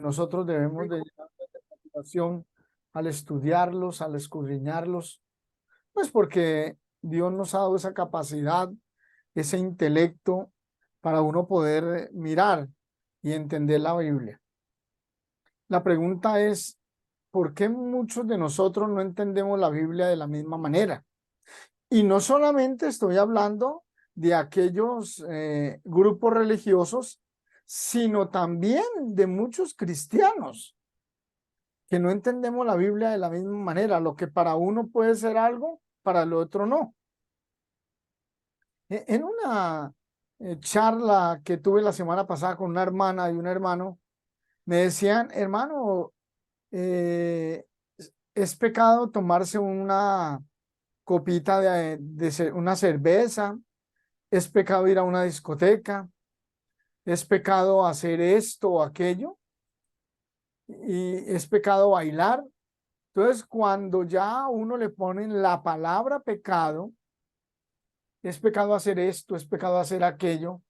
nosotros debemos de llenar de motivación al estudiarlos, al escudriñarlos, pues porque Dios nos ha dado esa capacidad, ese intelecto para uno poder mirar y entender la Biblia. La pregunta es, ¿por qué muchos de nosotros no entendemos la Biblia de la misma manera? Y no solamente estoy hablando de aquellos grupos religiosos, sino también de muchos cristianos que no entendemos la Biblia de la misma manera. Lo que para uno puede ser algo, para el otro no. En una charla que tuve la semana pasada con una hermana y un hermano, me decían, hermano, es pecado tomarse una copita de una cerveza, es pecado ir a una discoteca, es pecado hacer esto o aquello, y es pecado bailar. Entonces, cuando ya a uno le ponen la palabra pecado, es pecado hacer esto, es pecado hacer aquello,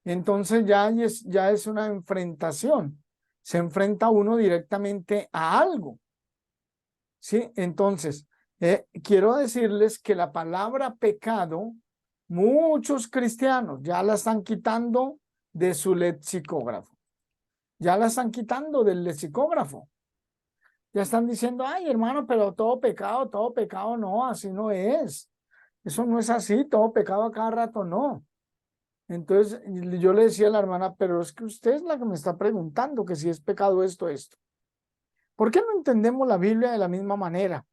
entonces ya es una enfrentación. Se enfrenta uno directamente a algo. ¿Sí? Entonces, quiero decirles que la palabra pecado, muchos cristianos ya la están quitando de su lexicógrafo. Ya la están quitando del lexicógrafo. Ya están diciendo, ay, hermano, pero todo pecado, no, así no es. Eso no es así, todo pecado a cada rato, no. Entonces yo le decía a la hermana, pero es que usted es la que me está preguntando que si es pecado esto. ¿Por qué no entendemos la Biblia de la misma manera?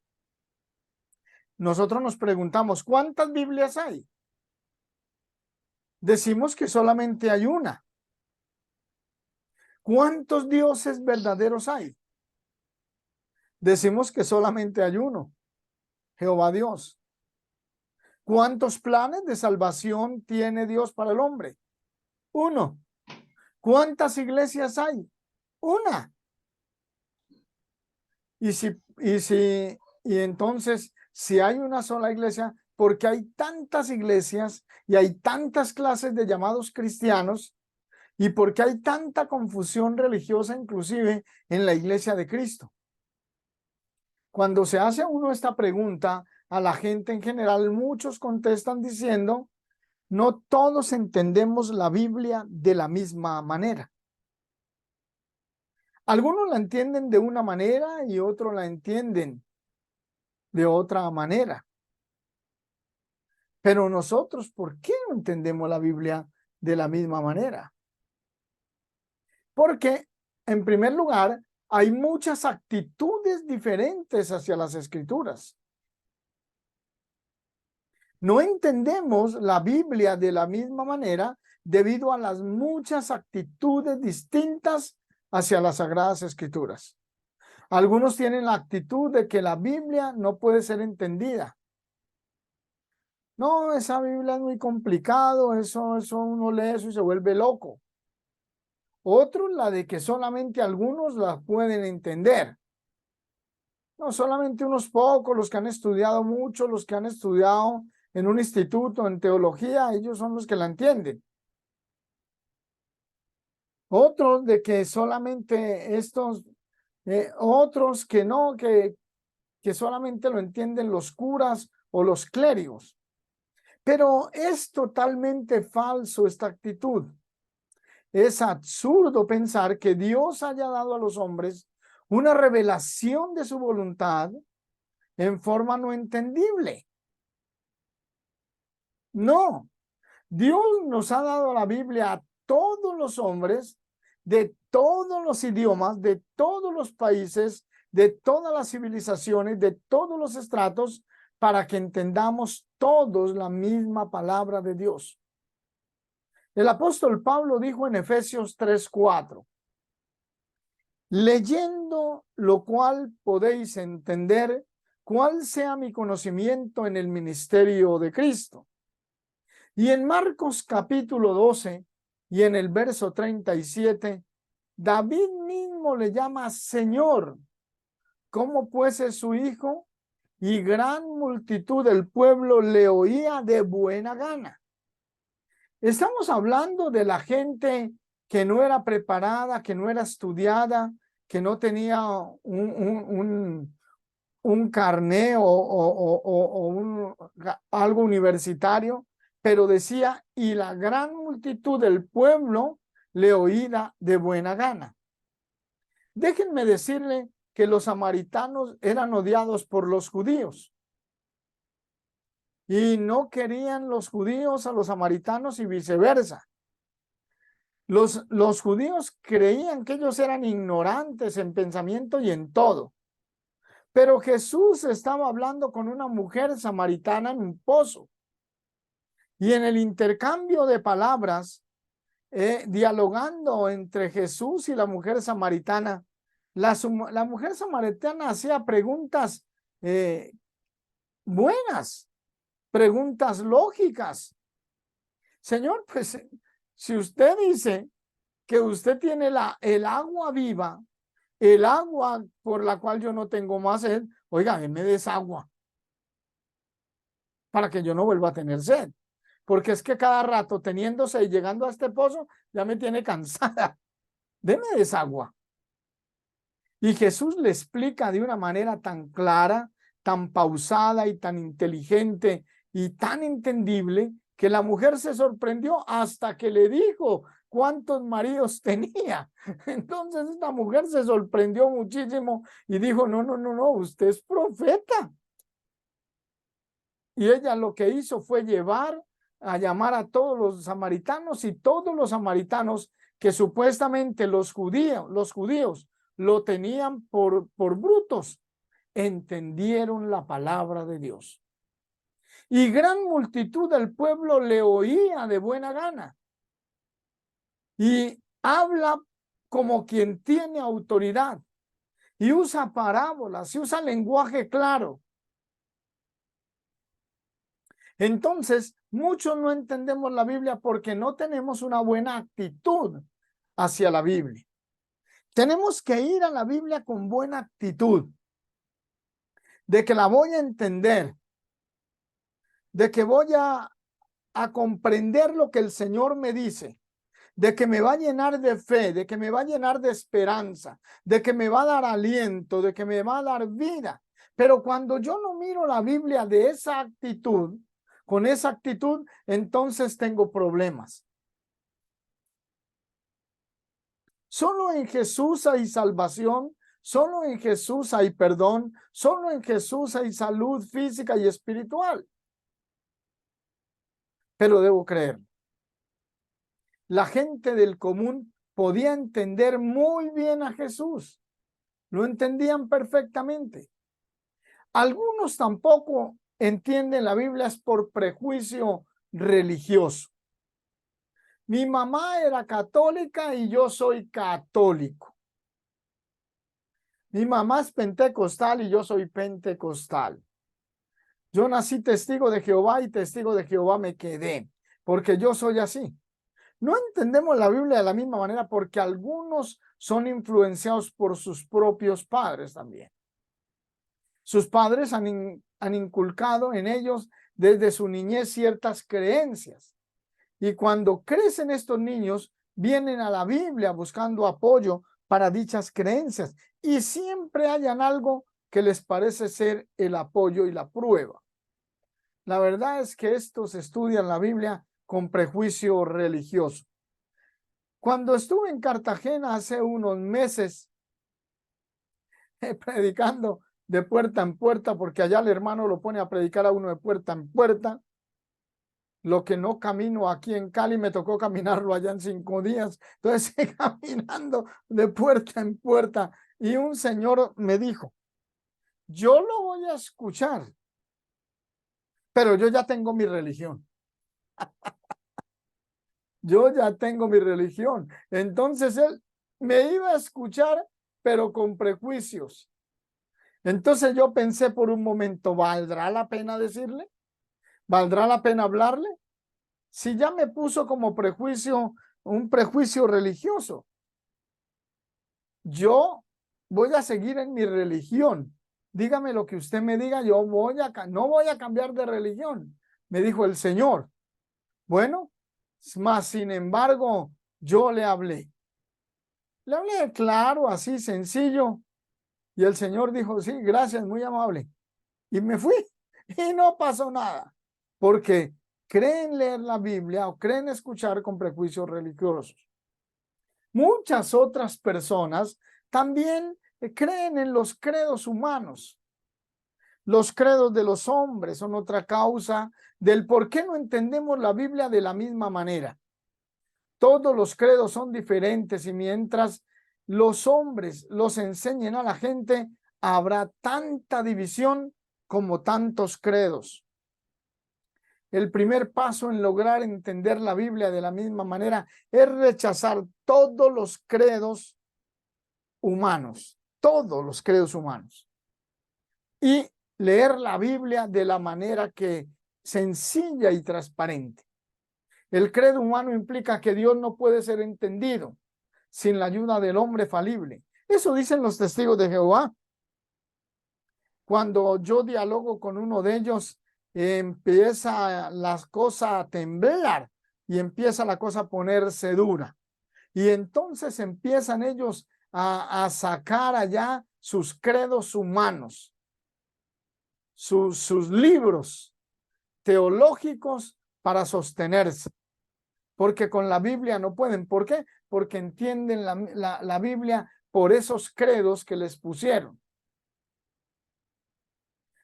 Nosotros nos preguntamos, ¿cuántas Biblias hay? Decimos que solamente hay una. ¿Cuántos dioses verdaderos hay? Decimos que solamente hay uno, Jehová Dios. ¿Cuántos planes de salvación tiene Dios para el hombre? Uno. ¿Cuántas iglesias hay? Una. Y entonces, si hay una sola iglesia, ¿por qué hay tantas iglesias y hay tantas clases de llamados cristianos? ¿Y por qué hay tanta confusión religiosa inclusive en la iglesia de Cristo? Cuando se hace uno esta pregunta a la gente en general, muchos contestan diciendo, no todos entendemos la Biblia de la misma manera. Algunos la entienden de una manera y otros la entienden de otra manera. Pero nosotros, ¿por qué no entendemos la Biblia de la misma manera? Porque, en primer lugar, hay muchas actitudes diferentes hacia las Escrituras. No entendemos la Biblia de la misma manera debido a las muchas actitudes distintas hacia las Sagradas Escrituras. Algunos tienen la actitud de que la Biblia no puede ser entendida. No, esa Biblia es muy complicado, eso uno lee eso y se vuelve loco. Otros, la de que solamente algunos la pueden entender. No, solamente unos pocos, los que han estudiado mucho, los que han estudiado en un instituto, en teología, ellos son los que la entienden. Otros de que solamente otros que no, que solamente lo entienden los curas o los clérigos. Pero es totalmente falso esta actitud. Es absurdo pensar que Dios haya dado a los hombres una revelación de su voluntad en forma no entendible. No, Dios nos ha dado la Biblia a todos los hombres de todos los idiomas, de todos los países, de todas las civilizaciones, de todos los estratos, para que entendamos todos la misma palabra de Dios. El apóstol Pablo dijo en Efesios 3:4, leyendo lo cual podéis entender cuál sea mi conocimiento en el ministerio de Cristo. Y en Marcos capítulo 12 y en el verso 37, David mismo le llama Señor, como pues es su hijo, y gran multitud del pueblo le oía de buena gana. Estamos hablando de la gente que no era preparada, que no era estudiada, que no tenía un carné o algo universitario, pero decía, y la gran multitud del pueblo le oía de buena gana. Déjenme decirle que los samaritanos eran odiados por los judíos y no querían los judíos a los samaritanos y viceversa. Los judíos creían que ellos eran ignorantes en pensamiento y en todo. Pero Jesús estaba hablando con una mujer samaritana en un pozo. Y en el intercambio de palabras, dialogando entre Jesús y la mujer samaritana, la mujer samaritana hacía preguntas buenas, preguntas lógicas. Señor, pues si usted dice que usted tiene el agua viva, el agua por la cual yo no tengo más sed, oiga, me des agua para que yo no vuelva a tener sed. Porque es que cada rato teniéndose y llegando a este pozo ya me tiene cansada. Deme esa agua. Y Jesús le explica de una manera tan clara, tan pausada y tan inteligente y tan entendible que la mujer se sorprendió hasta que le dijo cuántos maridos tenía. Entonces esta mujer se sorprendió muchísimo y dijo, no, usted es profeta. Y ella lo que hizo fue a llamar a todos los samaritanos, y todos los samaritanos que supuestamente los judíos lo tenían por brutos, entendieron la palabra de Dios. Y gran multitud del pueblo le oía de buena gana. Y habla como quien tiene autoridad. Y usa parábolas, y usa lenguaje claro. Entonces, muchos no entendemos la Biblia porque no tenemos una buena actitud hacia la Biblia. Tenemos que ir a la Biblia con buena actitud, de que la voy a entender, de que voy a comprender lo que el Señor me dice, de que me va a llenar de fe, de que me va a llenar de esperanza, de que me va a dar aliento, de que me va a dar vida. Pero cuando yo no miro la Biblia de esa actitud, con esa actitud, entonces tengo problemas. Solo en Jesús hay salvación, solo en Jesús hay perdón, solo en Jesús hay salud física y espiritual. Pero debo creer. La gente del común podía entender muy bien a Jesús. Lo entendían perfectamente. Algunos tampoco entienden la Biblia es por prejuicio religioso. Mi mamá era católica y yo soy católico. Mi mamá es pentecostal y yo soy pentecostal. Yo nací testigo de Jehová y testigo de Jehová me quedé, porque yo soy así. No entendemos la Biblia de la misma manera porque algunos son influenciados por sus propios padres también. Sus padres han inculcado en ellos desde su niñez ciertas creencias. Y cuando crecen estos niños, vienen a la Biblia buscando apoyo para dichas creencias. Y siempre hallan algo que les parece ser el apoyo y la prueba. La verdad es que estos estudian la Biblia con prejuicio religioso. Cuando estuve en Cartagena hace unos meses, predicando de puerta en puerta, porque allá el hermano lo pone a predicar a uno de puerta en puerta. Lo que no camino aquí en Cali, me tocó caminarlo allá en 5 días. Entonces, caminando de puerta en puerta. Y un señor me dijo, yo lo voy a escuchar, pero yo ya tengo mi religión. Yo ya tengo mi religión. Entonces, él me iba a escuchar, pero con prejuicios. Entonces yo pensé por un momento, ¿valdrá la pena decirle? ¿Valdrá la pena hablarle? Si ya me puso como prejuicio, un prejuicio religioso. Yo voy a seguir en mi religión. Dígame lo que usted me diga, yo no voy a cambiar de religión, me dijo el Señor. Bueno, más sin embargo, yo le hablé. Le hablé claro, así, sencillo. Y el Señor dijo, sí, gracias, muy amable. Y me fui y no pasó nada. Porque creen leer la Biblia o creen escuchar con prejuicios religiosos. Muchas otras personas también creen en los credos humanos. Los credos de los hombres son otra causa del por qué no entendemos la Biblia de la misma manera. Todos los credos son diferentes y mientras los hombres los enseñen a la gente, habrá tanta división como tantos credos. El primer paso en lograr entender la Biblia de la misma manera es rechazar todos los credos humanos, y leer la Biblia de la manera que sencilla y transparente. El credo humano implica que Dios no puede ser entendido sin la ayuda del hombre falible. Eso dicen los testigos de Jehová. Cuando yo dialogo con uno de ellos, empieza la cosa a temblar y empieza la cosa a ponerse dura. Y entonces empiezan ellos a sacar allá sus credos humanos, sus libros teológicos para sostenerse. Porque con la Biblia no pueden. ¿Por qué? Porque entienden la Biblia por esos credos que les pusieron.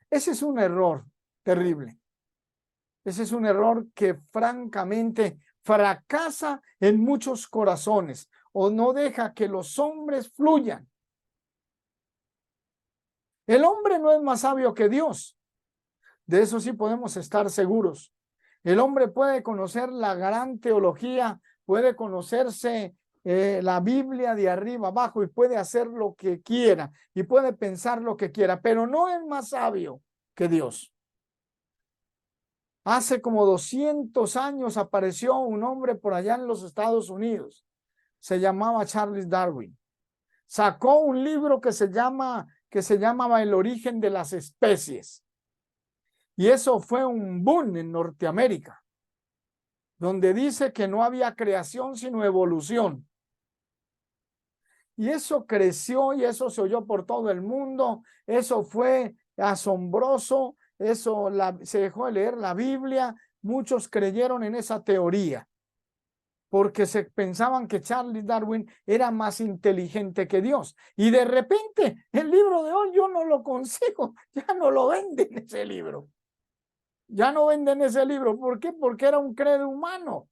Ese es un error terrible. Ese es un error que francamente fracasa en muchos corazones o no deja que los hombres fluyan. El hombre no es más sabio que Dios. De eso sí podemos estar seguros. El hombre puede conocer la gran teología, puede conocerse la Biblia de arriba abajo y puede hacer lo que quiera y puede pensar lo que quiera, pero no es más sabio que Dios. Hace como 200 años apareció un hombre por allá en los Estados Unidos. Se llamaba Charles Darwin. Sacó un libro que se llamaba El origen de las especies. Y eso fue un boom en Norteamérica, donde dice que no había creación sino evolución. Y eso creció y eso se oyó por todo el mundo. Eso fue asombroso. Eso se dejó de leer la Biblia. Muchos creyeron en esa teoría porque se pensaban que Charles Darwin era más inteligente que Dios. Y de repente el libro de hoy yo no lo consigo. Ya no lo venden ese libro. Ya no venden ese libro. ¿Por qué? Porque era un credo humano.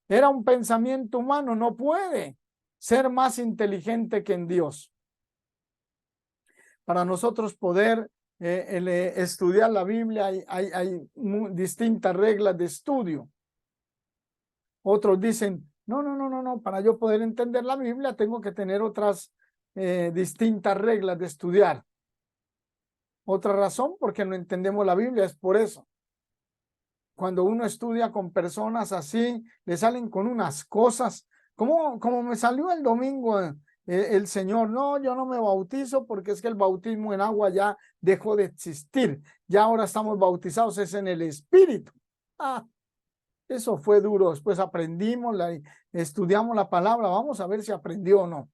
Era un pensamiento humano. No puede ser más inteligente que en Dios. Para nosotros poder estudiar la Biblia hay distintas reglas de estudio. Otros dicen, no, para yo poder entender la Biblia tengo que tener otras distintas reglas de estudiar. Otra razón porque no entendemos la Biblia es por eso. Cuando uno estudia con personas así, le salen con unas cosas, como me salió el domingo el Señor, no, yo no me bautizo porque es que el bautismo en agua ya dejó de existir, ya ahora estamos bautizados, es en el Espíritu. Eso fue duro, después aprendimos, estudiamos la palabra, vamos a ver si aprendió o no.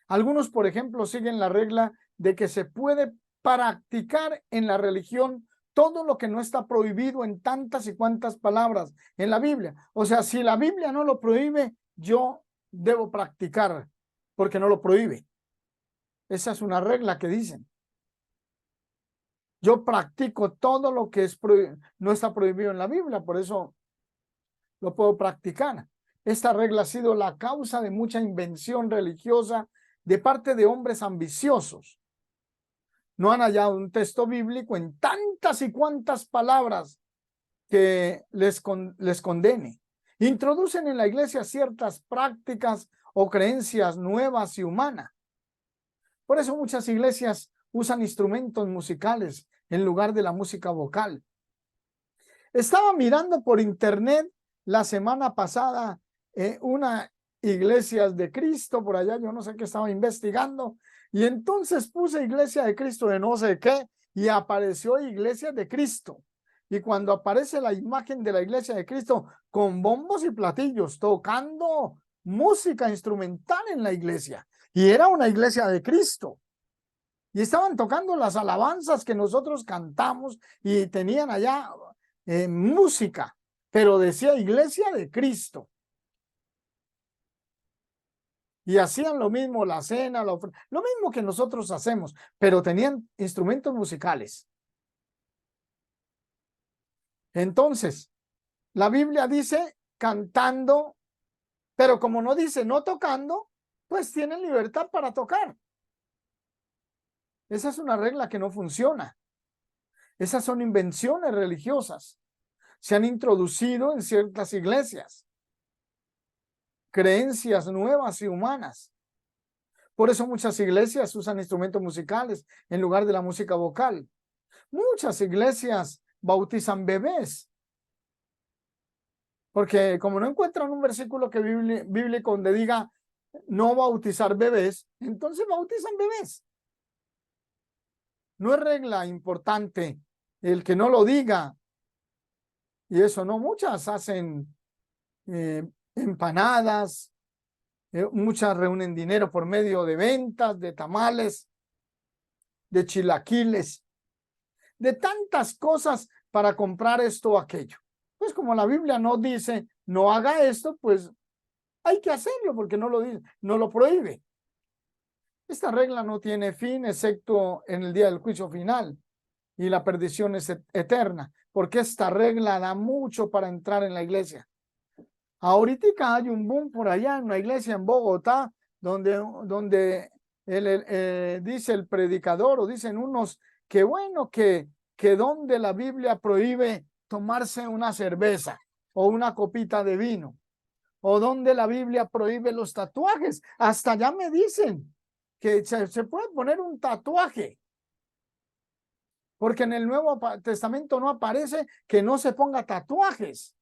Algunos, por ejemplo, siguen la regla de que se puede practicar en la religión todo lo que no está prohibido en tantas y cuantas palabras en la Biblia. O sea, si la Biblia no lo prohíbe, yo debo practicar porque no lo prohíbe. Esa es una regla que dicen. Yo practico todo lo que no está prohibido en la Biblia, por eso lo puedo practicar. Esta regla ha sido la causa de mucha invención religiosa de parte de hombres ambiciosos. No han hallado un texto bíblico en tantas y cuantas palabras que les condene. Introducen en la iglesia ciertas prácticas o creencias nuevas y humanas. Por eso muchas iglesias usan instrumentos musicales en lugar de la música vocal. Estaba mirando por internet la semana pasada una Iglesias de Cristo por allá, yo no sé qué estaba investigando, y entonces puse Iglesia de Cristo de no sé qué y apareció Iglesia de Cristo. Y cuando aparece la imagen de la Iglesia de Cristo con bombos y platillos, tocando música instrumental en la iglesia. Y era una iglesia de Cristo. Y estaban tocando las alabanzas que nosotros cantamos y tenían allá música, pero decía iglesia de Cristo. Y hacían lo mismo, la cena, lo mismo que nosotros hacemos, pero tenían instrumentos musicales. Entonces, la Biblia dice cantando, pero como no dice no tocando, pues tienen libertad para tocar. Esa es una regla que no funciona. Esas son invenciones religiosas. Se han introducido en ciertas iglesias. Creencias nuevas y humanas. Por eso muchas iglesias usan instrumentos musicales en lugar de la música vocal. Muchas iglesias bautizan bebés. Porque como no encuentran un versículo que bíblico donde diga no bautizar bebés, entonces bautizan bebés. No es regla importante el que no lo diga. Y eso no, muchas hacen empanadas, muchas reúnen dinero por medio de ventas, de tamales, de chilaquiles, de tantas cosas para comprar esto o aquello. Pues como la Biblia no dice no haga esto, pues hay que hacerlo porque no lo dice, no lo prohíbe. Esta regla no tiene fin excepto en el día del juicio final y la perdición es eterna, porque esta regla da mucho para entrar en la iglesia. Ahorita hay un boom por allá en una iglesia en Bogotá, donde dice el predicador o dicen unos que bueno, que donde la Biblia prohíbe tomarse una cerveza o una copita de vino, o donde la Biblia prohíbe los tatuajes. Hasta ya me dicen que se puede poner un tatuaje, porque en el Nuevo Testamento no aparece que no se ponga tatuajes.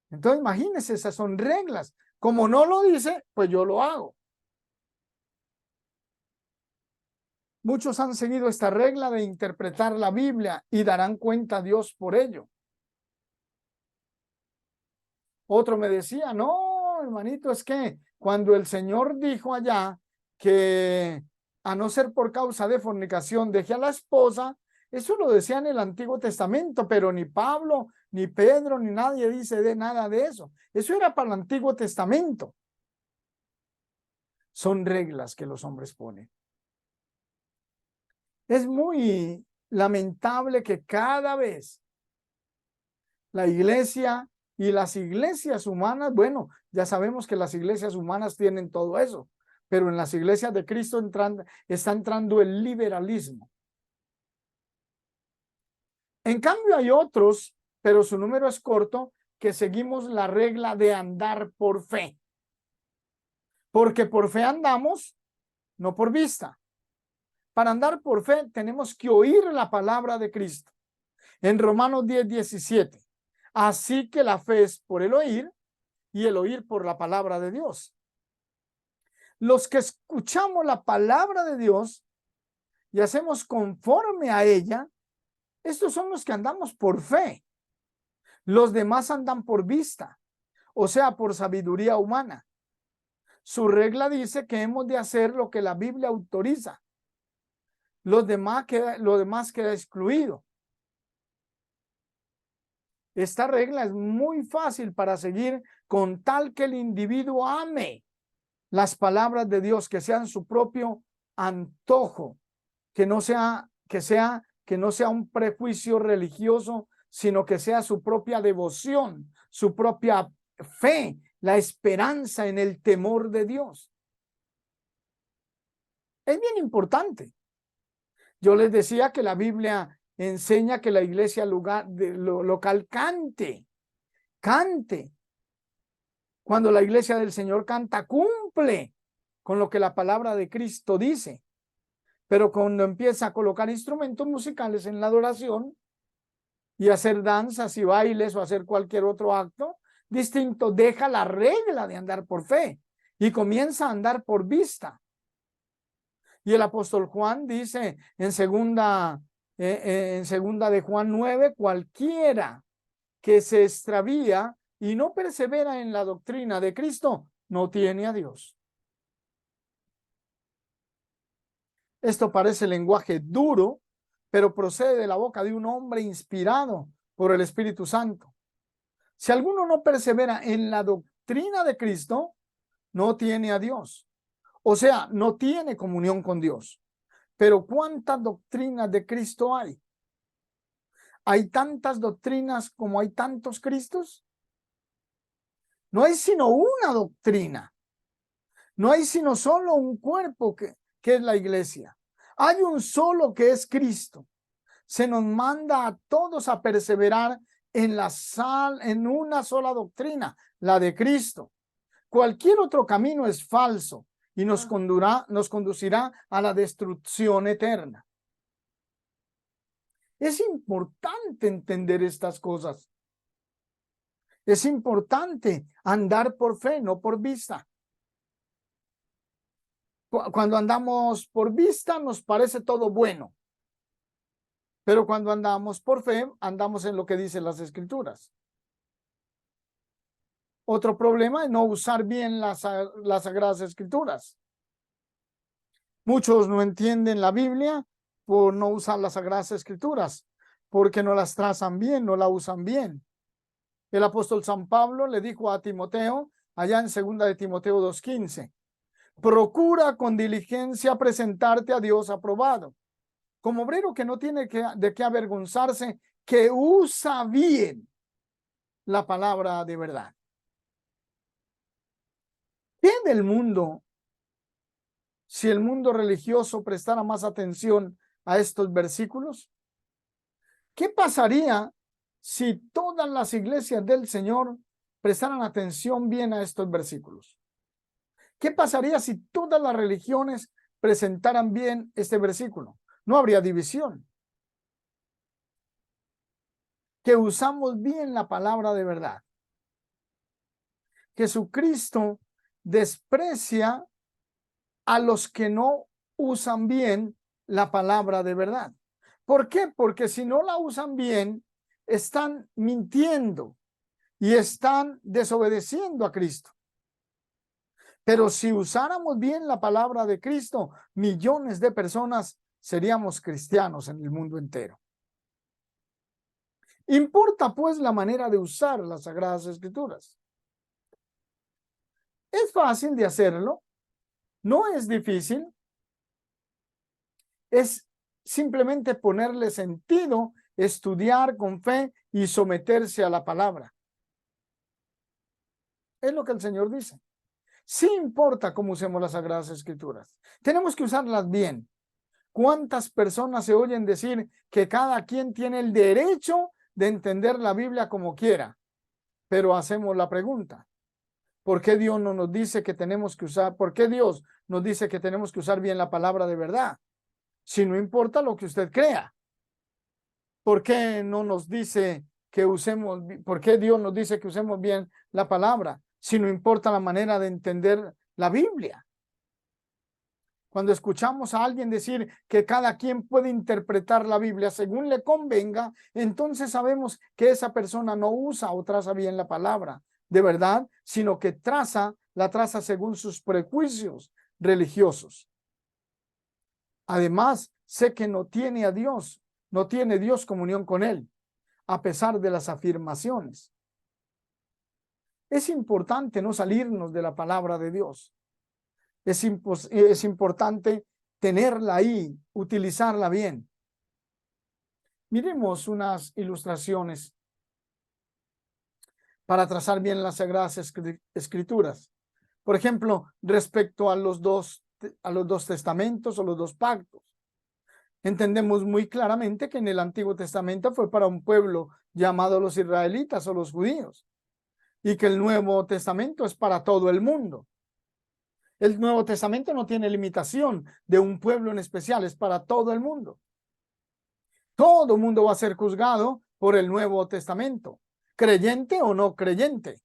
Entonces, imagínense, esas son reglas. Como no lo dice, pues yo lo hago. Muchos han seguido esta regla de interpretar la Biblia y darán cuenta a Dios por ello. Otro me decía, no, hermanito, es que cuando el Señor dijo allá que a no ser por causa de fornicación deje a la esposa, eso lo decía en el Antiguo Testamento, pero ni Pablo, ni Pedro, ni nadie dice de nada de eso. Eso era para el Antiguo Testamento. Son reglas que los hombres ponen. Es muy lamentable que cada vez la iglesia y las iglesias humanas, bueno, ya sabemos que las iglesias humanas tienen todo eso, pero en las iglesias de Cristo está entrando el liberalismo. En cambio hay otros, pero su número es corto, que seguimos la regla de andar por fe. Porque por fe andamos, no por vista. Para andar por fe tenemos que oír la palabra de Cristo. En Romanos 10:17. Así que la fe es por el oír y el oír por la palabra de Dios. Los que escuchamos la palabra de Dios y hacemos conforme a ella, estos son los que andamos por fe. Los demás andan por vista, o sea, por sabiduría humana. Su regla dice que hemos de hacer lo que la Biblia autoriza. Lo demás queda excluido. Esta regla es muy fácil para seguir con tal que el individuo ame las palabras de Dios, que sean su propio antojo, que no sea un prejuicio religioso, sino que sea su propia devoción, su propia fe, la esperanza en el temor de Dios. Es bien importante. Yo les decía que la Biblia enseña que la iglesia local cante. Cuando la iglesia del Señor canta, cumple con lo que la palabra de Cristo dice. Pero cuando empieza a colocar instrumentos musicales en la adoración y hacer danzas y bailes o hacer cualquier otro acto distinto, deja la regla de andar por fe y comienza a andar por vista. Y el apóstol Juan dice en segunda de Juan 9, cualquiera que se extravía y no persevera en la doctrina de Cristo, no tiene a Dios. Esto parece lenguaje duro, pero procede de la boca de un hombre inspirado por el Espíritu Santo. Si alguno no persevera en la doctrina de Cristo, no tiene a Dios. O sea, no tiene comunión con Dios. Pero ¿cuántas doctrinas de Cristo hay? ¿Hay tantas doctrinas como hay tantos Cristos? No hay sino una doctrina. No hay sino solo un cuerpo que es la iglesia. Hay un solo que es Cristo. Se nos manda a todos a perseverar en una sola doctrina, la de Cristo. Cualquier otro camino es falso y nos conducirá a la destrucción eterna. Es importante entender estas cosas. Es importante andar por fe, no por vista. Cuando andamos por vista nos parece todo bueno. Pero cuando andamos por fe, andamos en lo que dicen las Escrituras. Otro problema es no usar bien las Sagradas Escrituras. Muchos no entienden la Biblia por no usar las Sagradas Escrituras, porque no las trazan bien, no la usan bien. El apóstol San Pablo le dijo a Timoteo, allá en 2 de Timoteo 2:15, procura con diligencia presentarte a Dios aprobado, como obrero que no tiene de qué avergonzarse, que usa bien la palabra de verdad. ¿Qué del mundo si el mundo religioso prestara más atención a estos versículos? ¿Qué pasaría si todas las iglesias del Señor prestaran atención bien a estos versículos? ¿Qué pasaría si todas las religiones presentaran bien este versículo? No habría división. Que usamos bien la palabra de verdad. Jesucristo desprecia a los que no usan bien la palabra de verdad. ¿Por qué? Porque si no la usan bien, están mintiendo y están desobedeciendo a Cristo. Pero si usáramos bien la palabra de Cristo, millones de personas seríamos cristianos en el mundo entero. Importa pues la manera de usar las Sagradas Escrituras. Es fácil de hacerlo, no es difícil, es simplemente ponerle sentido, estudiar con fe y someterse a la palabra. Es lo que el Señor dice. Sí importa cómo usemos las Sagradas Escrituras. Tenemos que usarlas bien. ¿Cuántas personas se oyen decir que cada quien tiene el derecho de entender la Biblia como quiera? Pero hacemos la pregunta, ¿por qué Dios no nos dice que tenemos que usar, por qué Dios nos dice que tenemos que usar bien la palabra de verdad? Si no importa lo que usted crea. ¿Por qué no nos dice que usemos, por qué Dios nos dice que usemos bien la palabra? Si no importa la manera de entender la Biblia. Cuando escuchamos a alguien decir que cada quien puede interpretar la Biblia según le convenga, entonces sabemos que esa persona no usa o traza bien la palabra de verdad, sino que la traza según sus prejuicios religiosos. Además, sé que no tiene a Dios, no tiene Dios comunión con él, a pesar de las afirmaciones. Es importante no salirnos de la palabra de Dios. Es importante tenerla ahí, utilizarla bien. Miremos unas ilustraciones para trazar bien las Sagradas Escrituras. Por ejemplo, respecto a los dos testamentos o los dos pactos. Entendemos muy claramente que en el Antiguo Testamento fue para un pueblo llamado los israelitas o los judíos, y que el Nuevo Testamento es para todo el mundo. El Nuevo Testamento no tiene limitación de un pueblo en especial, es para todo el mundo. Todo el mundo va a ser juzgado por el Nuevo Testamento, creyente o no creyente,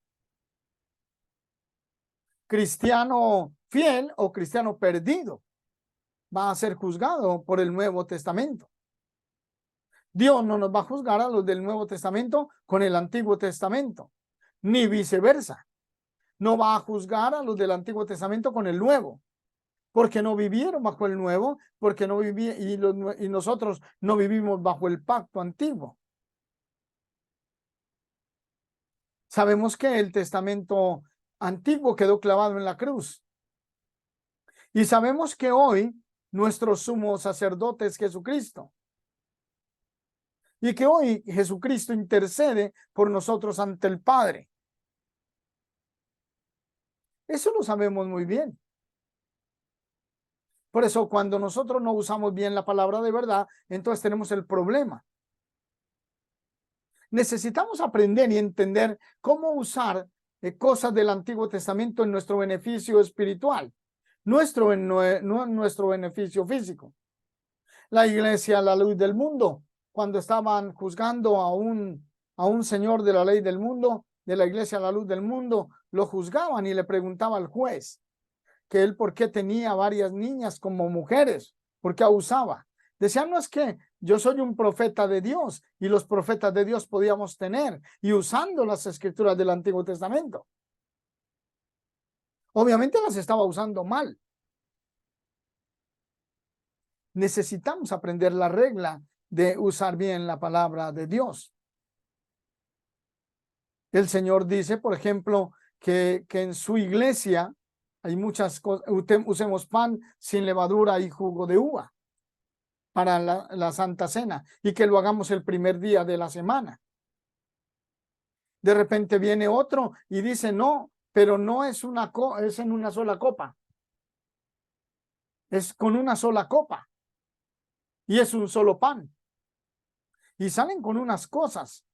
cristiano fiel o cristiano perdido, va a ser juzgado por el Nuevo Testamento. Dios no nos va a juzgar a los del Nuevo Testamento con el Antiguo Testamento. ni viceversa. No va a juzgar a los del Antiguo Testamento con el Nuevo, porque no vivieron bajo el Nuevo, porque no y nosotros no vivimos bajo el pacto antiguo. Sabemos que el Testamento antiguo quedó clavado en la cruz. Y sabemos que hoy nuestro sumo sacerdote es Jesucristo. Y que hoy Jesucristo intercede por nosotros ante el Padre. Eso lo sabemos muy bien. Por eso cuando nosotros no usamos bien la palabra de verdad, entonces tenemos el problema. Necesitamos aprender y entender cómo usar cosas del Antiguo Testamento en nuestro beneficio espiritual, no en nuestro beneficio físico. La iglesia, la luz del mundo, cuando estaban juzgando a un señor de la ley del mundo, de la iglesia, la luz del mundo, lo juzgaban y le preguntaba al juez que él por qué tenía varias niñas como mujeres, por qué abusaba. Decían, no, es que yo soy un profeta de Dios y los profetas de Dios podíamos tener y usando las escrituras del Antiguo Testamento. Obviamente las estaba usando mal. Necesitamos aprender la regla de usar bien la palabra de Dios. El Señor dice, por ejemplo, que en su iglesia hay muchas cosas, usemos pan sin levadura y jugo de uva para la Santa Cena y que lo hagamos el primer día de la semana. De repente viene otro y dice, no, pero no es es en una sola copa. Es con una sola copa y es un solo pan. Y salen con unas cosas.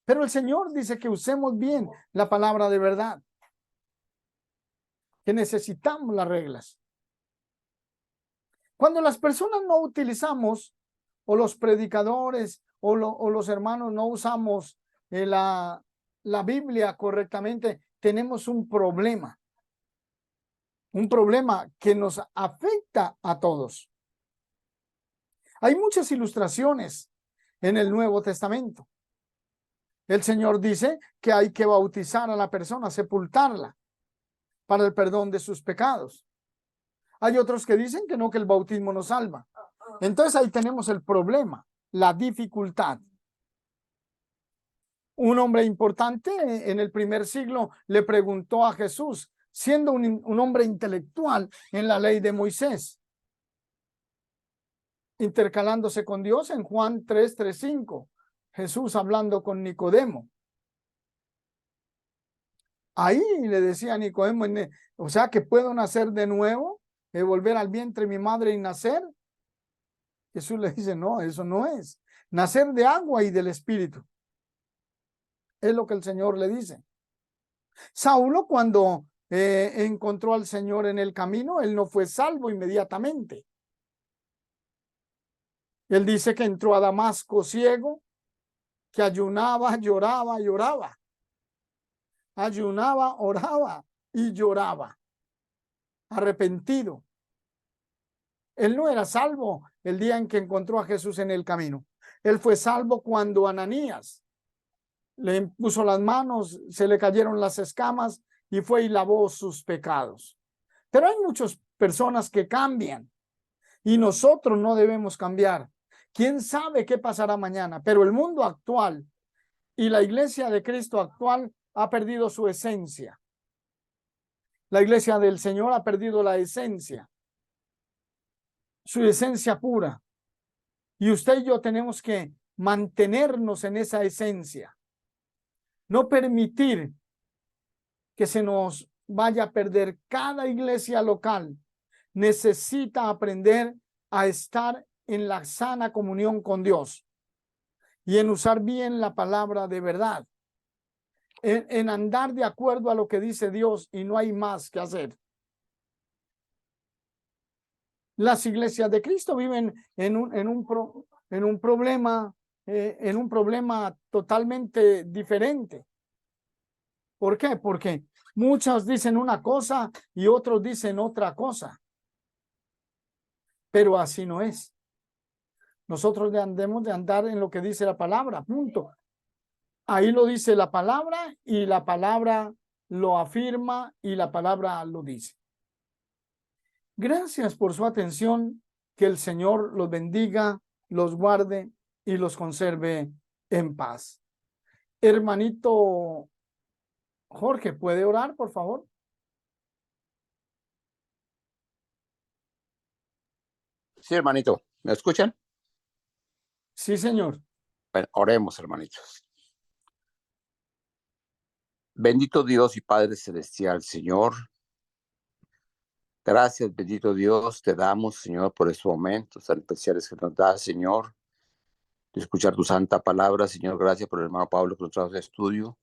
Pero el Señor dice que usemos bien la palabra de verdad, que necesitamos las reglas. Cuando las personas no utilizamos, o los predicadores o los hermanos no usamos la Biblia correctamente, tenemos un problema que nos afecta a todos. Hay muchas ilustraciones en el Nuevo Testamento. El Señor dice que hay que bautizar a la persona, sepultarla para el perdón de sus pecados. Hay otros que dicen que no, que el bautismo nos salva. Entonces ahí tenemos el problema, la dificultad. Un hombre importante en el primer siglo le preguntó a Jesús, siendo un hombre intelectual en la ley de Moisés, intercalándose con Dios en Juan 3:5, Jesús hablando con Nicodemo. Ahí le decía a Nicodemo, o sea que puedo nacer de nuevo, volver al vientre de mi madre y nacer. Jesús le dice, no, eso no es. Nacer de agua y del Espíritu. Es lo que el Señor le dice. Saulo, cuando encontró al Señor en el camino, él no fue salvo inmediatamente. Él dice que entró a Damasco ciego, que ayunaba, lloraba y oraba. Ayunaba, oraba y lloraba. Arrepentido. Él no era salvo el día en que encontró a Jesús en el camino. Él fue salvo cuando Ananías le puso las manos, se le cayeron las escamas y fue y lavó sus pecados. Pero hay muchas personas que cambian y nosotros no debemos cambiar. ¿Quién sabe qué pasará mañana? Pero el mundo actual y la iglesia de Cristo actual ha perdido su esencia. La iglesia del Señor ha perdido la esencia, su esencia pura. Y usted y yo tenemos que mantenernos en esa esencia. No permitir que se nos vaya a perder. Cada iglesia local necesita aprender a estar en la sana comunión con Dios y en usar bien la palabra de verdad, en andar de acuerdo a lo que dice Dios y no hay más que hacer. Las iglesias de Cristo viven en un problema totalmente diferente. ¿Por qué? Porque muchos dicen una cosa y otros dicen otra cosa. Pero así no es. Nosotros debemos de andar en lo que dice la palabra, punto. Ahí lo dice la palabra y la palabra lo afirma y la palabra lo dice. Gracias por su atención. Que el Señor los bendiga, los guarde y los conserve en paz. Hermanito Jorge, ¿puede orar, por favor? Sí, hermanito, ¿me escuchan? Sí, señor. Bueno, oremos, hermanitos. Bendito Dios y Padre Celestial, Señor. Gracias, bendito Dios, te damos, Señor, por estos momentos tan especiales que nos das, Señor, de escuchar tu santa palabra, Señor. Gracias por el hermano Pablo que nos trajo de estudio.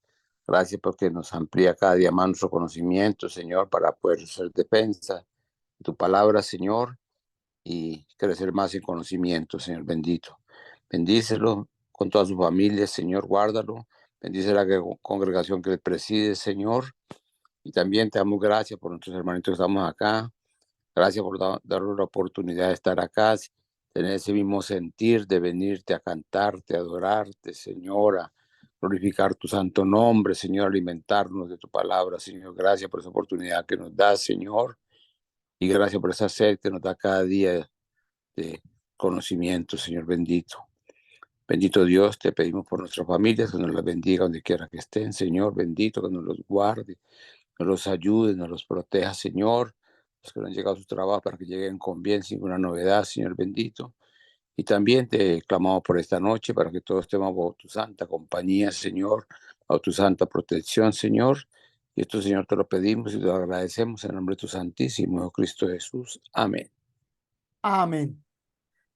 Gracias porque nos amplía cada día más nuestro conocimiento, Señor, para poder ser defensa de tu palabra, Señor, y crecer más en conocimiento, Señor bendito. Bendícelo con toda su familia, Señor, guárdalo. Bendice la congregación que él preside, Señor. Y también te damos gracias por nuestros hermanitos que estamos acá. Gracias por darnos la oportunidad de estar acá, tener ese mismo sentir de venirte a cantarte, a adorarte, Señor, a glorificar tu santo nombre, Señor, alimentarnos de tu palabra, Señor. Gracias por esa oportunidad que nos das, Señor. Y gracias por esa sed que nos da cada día de conocimiento, Señor bendito. Bendito Dios, te pedimos por nuestras familias, que nos las bendiga donde quiera que estén, Señor bendito, que nos los guarde, nos los ayude, nos los proteja, Señor. Los que no han llegado a su trabajo para que lleguen con bien, sin ninguna novedad, Señor bendito. Y también te clamamos por esta noche para que todos estemos bajo tu santa compañía, Señor, bajo tu santa protección, Señor. Y esto, Señor, te lo pedimos y te lo agradecemos en el nombre de tu Santísimo Hijo Cristo Jesús. Amén. Amén.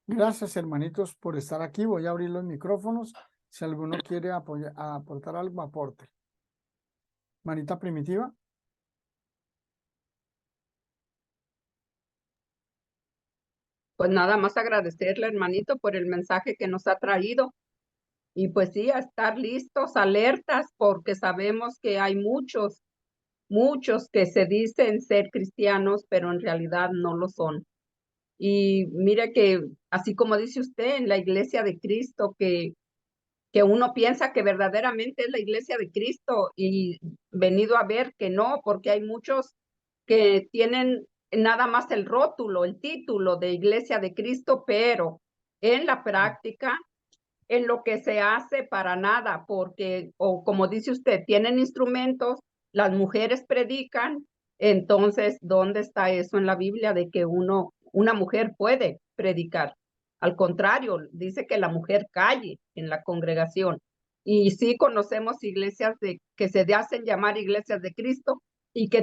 Gracias, hermanitos, por estar aquí. Voy a abrir los micrófonos. Si alguno quiere aportar algo, aporte. Manita Primitiva. Pues nada más agradecerle, hermanito, por el mensaje que nos ha traído. Y pues sí, a estar listos, alertas, porque sabemos que hay muchos que se dicen ser cristianos, pero en realidad no lo son. Y mire que, así como dice usted, en la iglesia de Cristo, que uno piensa que verdaderamente es la iglesia de Cristo y venido a ver que no, porque hay muchos que tienen nada más el rótulo, el título de iglesia de Cristo, pero en la práctica, en lo que se hace para nada, porque, o como dice usted, tienen instrumentos, las mujeres predican, entonces, ¿dónde está eso en la Biblia de que una mujer puede predicar? Al contrario, dice que la mujer calle en la congregación. Y sí conocemos iglesias que se hacen llamar iglesias de Cristo y que